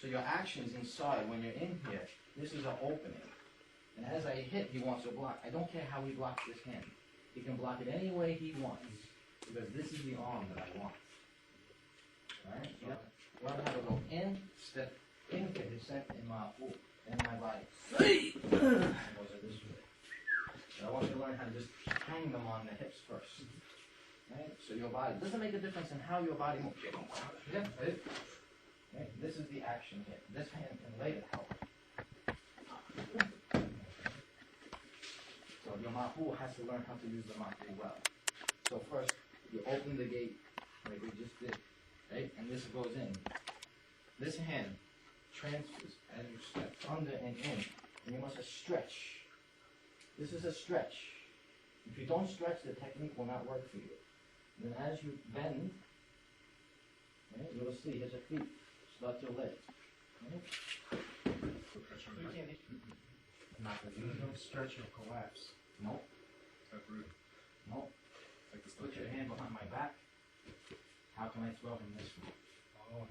So your actions inside, when you're in here, this is an opening. And as I hit, he wants to block. I don't care how he blocks this hand. He can block it any way he wants, because this is the arm that I want. Alright? So learn how to go in, step into his center in my body. And goes this way. So I want you to learn how to just hang them on the hips first. Right? So your body doesn't make a difference in how your body moves. Yeah, right? Okay. This is the action here. This hand can later help. So your mapu has to learn how to use the mapu well. So first, you open the gate like we just did, right? And this goes in. This hand transfers as you step under and in. And you must stretch. This is a stretch. If you don't stretch, the technique will not work for you. Then as you bend, right, you'll see, here's your feet. Start your legs. Right? You don't stretch or collapse. Nope. That's rude. Nope. Like the Put your hand behind my back. How can I throw him this way? Oh,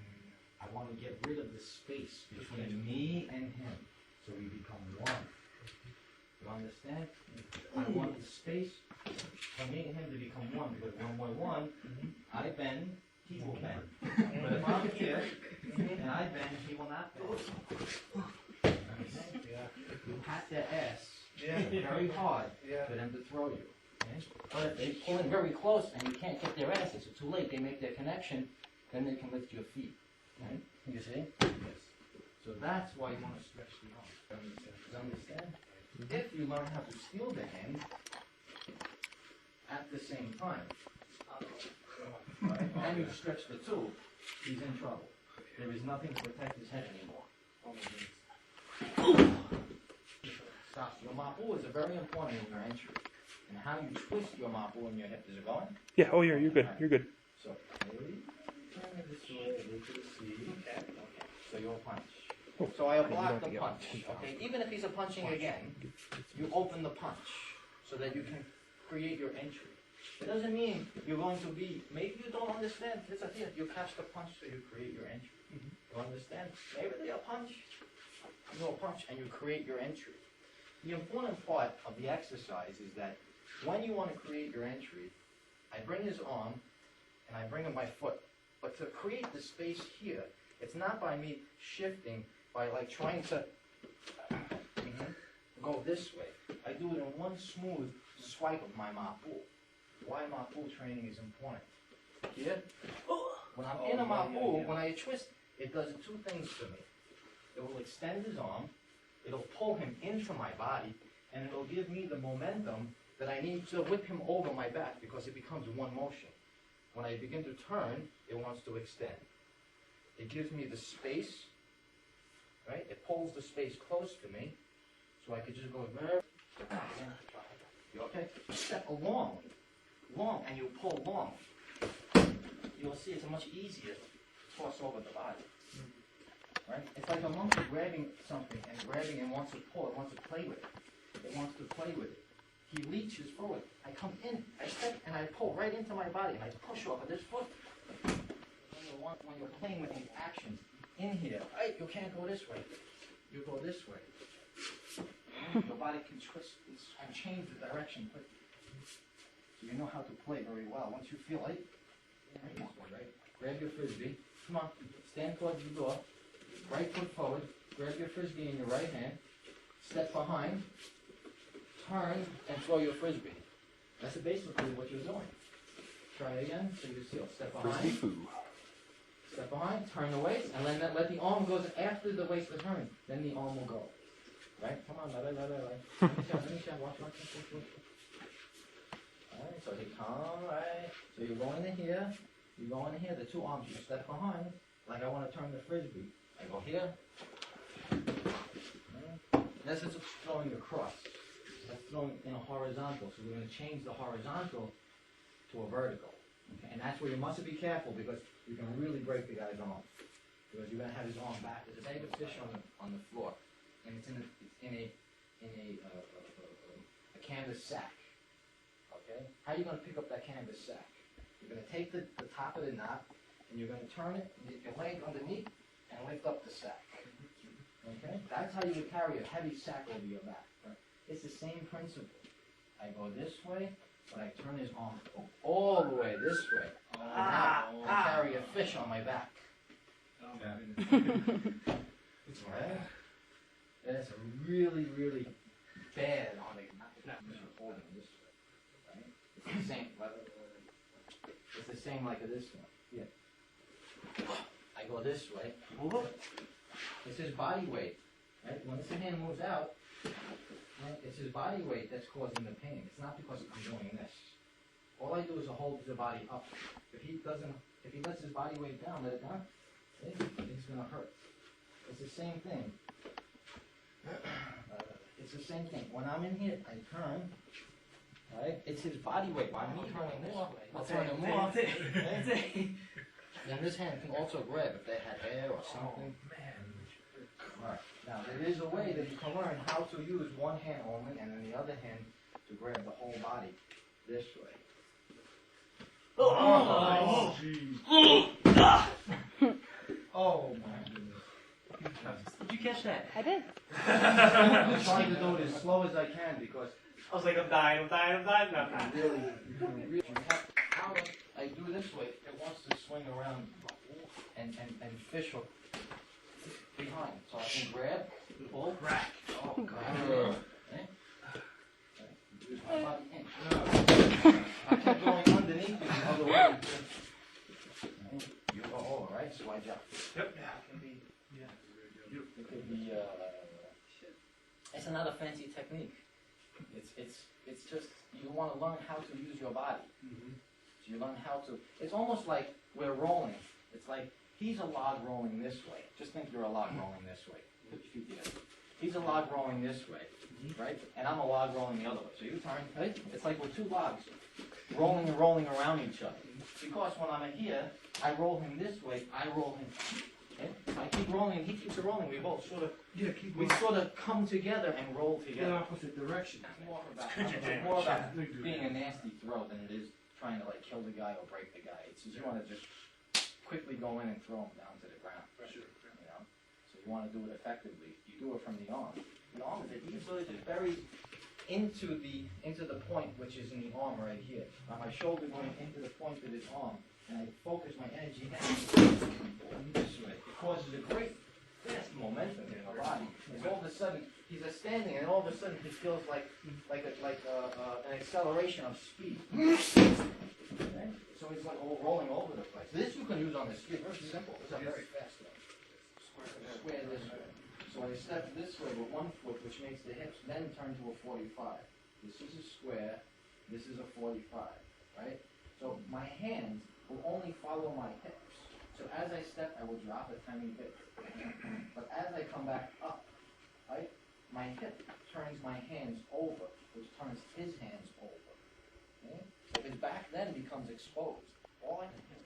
I want to get rid of the space between me and him, so we become one. You understand? I want the space for me and him to become one, because when we're one, I bend, he will bend. But if I'm here, and I bend, he will not bend. You pat their ass very hard for them to throw you. Okay? But if they pull in very close and you can't get their asses, it's too late, they make their connection, then they can lift your feet. Right? You see? Yes. So that's why you want to stretch the arm. You understand? If you learn how to steal the hand at the same time, right, and you stretch the two, he's in trouble. There is nothing to protect his head anymore. Stop. Your mapu is very important in your entry. And how you twist your mapu in your hip. Is it going? Yeah, oh yeah, you're good. You're good. So, turn it this way, look to the sea. Okay. So you'll punch. So I'll block the punch. Okay. Even if he's a punching again, you open the punch so that you can create your entry. It doesn't mean you're going to be, maybe you don't understand. It's a here. You catch the punch so you create your entry. You understand? Maybe they'll punch. You'll punch and you create your entry. The important part of the exercise is that when you want to create your entry, I bring his arm and I bring him my foot. But to create the space here, it's not by me shifting, by like trying to go this way. I do it in one smooth swipe of my mapu. Why mapu training is important. Here, when I'm in a mapu, when I twist, it does two things to me. It will extend his arm, it'll pull him into my body, and it'll give me the momentum that I need to whip him over my back, because it becomes one motion. When I begin to turn, it wants to extend. It gives me the space, right? It pulls the space close to me, so I could just go there. You okay? Step long, and you pull long. You'll see it's much easier to toss over the body. Right? It's like a monkey grabbing something and wants to pull, it wants to play with it. It wants to play with it. He reaches forward. I come in, I step, and I pull right into my body, and I push off of this foot. When you're playing with these actions, in here, right, you can't go this way. You go this way. Your body can twist and change the direction quickly. So you know how to play very well. Once you feel it, right, grab your frisbee. Come on, stand towards the door. Right foot forward. Grab your frisbee in your right hand. Step behind. Turn and throw your frisbee. That's basically what you're doing. Try it again. So you see. Step behind. Step behind. Turn the waist, and then let the arm go after the waist is turned. Then the arm will go. Right? Come on, let me show. Watch. Alright, so he come, right? So you go into here. You go into here. The two arms. You step behind. Like I want to turn the frisbee. I go here. This is throwing across. That's throwing in a horizontal. So we're going to change the horizontal to a vertical. Okay? And that's where you must be careful, because you can really break the guy's arm. Because you're going to have his arm back. There's a bag of fish on the floor, and it's in a canvas sack. Okay? How are you going to pick up that canvas sack? You're going to take the top of the knot, and you're going to turn it, your leg underneath, and lift up the sack. Okay? That's how you would carry a heavy sack over your back. Right? It's the same principle. I go this way, but I turn his arm all the way this way. And now I carry a fish on my back. Right? And it's really, really bad on the holding this way. Right? It's the same. It's the same like this one. Yeah. I go this way. It's his body weight. Right? When this hand moves out, right, it's his body weight that's causing the pain. It's not because I'm doing this. All I do is to hold the body up. If he lets his body weight down, let it down, it's gonna hurt. It's the same thing. It's the same thing. When I'm in here, I turn. Right? It's his body weight. By me turning this way, I'll turn him more. And this hand can also grab if they had hair or something. Right. Now there is a way that you can learn how to use one hand only and then the other hand to grab the whole body this way. Oh, jeez. Oh, my goodness. Did you catch that? I did. I'm trying to do it as slow as I can because I was like, I'm dying. No, you have how I do this way, it wants to swing around and fish hook behind. So I can grab, pull, crack. Oh, God. Okay? Use my body in. I kept going underneath you the other way. You go over, right? So I jump. Yep. It could be, it's another fancy technique. It's just, you want to learn how to use your body. So you learn how to, it's almost like we're rolling. It's like, he's a log rolling this way. Just think you're a log rolling this way. Put your feet together. He's a log rolling this way, right? And I'm a log rolling the other way. So you turn, right? It's like we're two logs rolling and rolling around each other. Because when I'm here, I roll him this way, I roll him. Okay? I keep rolling and he keeps rolling. We both sort of, we sort of come together and roll together. opposite direction. It's more about being a nasty throw than it is trying to like kill the guy or break the guy. It's just you want to just quickly go in and throw him down to the ground. You know? So you want to do it effectively. You do it from the arm. The arm is easily just buried into the point which is in the arm right here. Now my shoulder going into the point of his arm, and I focus my energy down this way. It causes a great fast momentum in the body. It's all of a sudden he's standing, and all of a sudden he feels like an acceleration of speed. Okay? So he's like rolling over the place. This you can use on the ski. Very simple. It's a very fast one. Square this way. So I step this way with one foot, which makes the hips then turn to a 45. This is a square. This is a 45. Right? So my hands will only follow my hips. So as I step, I will drop a tiny bit. But as I come back up, right, my hip turns my hands over, which turns his hands over. Okay? So his back then becomes exposed. All I can hit.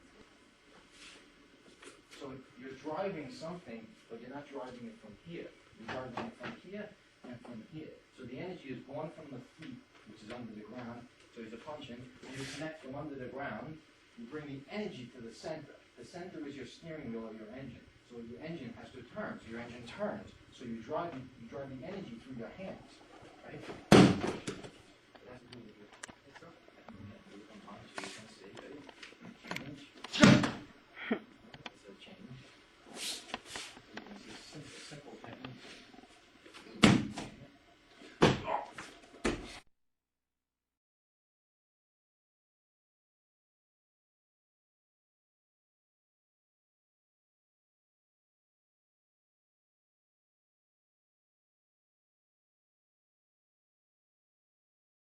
So you're driving something, but you're not driving it from here. You're driving it from here and from here. So the energy is going from the feet, which is under the ground. So he's a punching. You connect from under the ground. You bring the energy to the center. The center is your steering wheel of your engine. So your engine has to turn. So your engine turns. So you drive the energy through your hands. Right?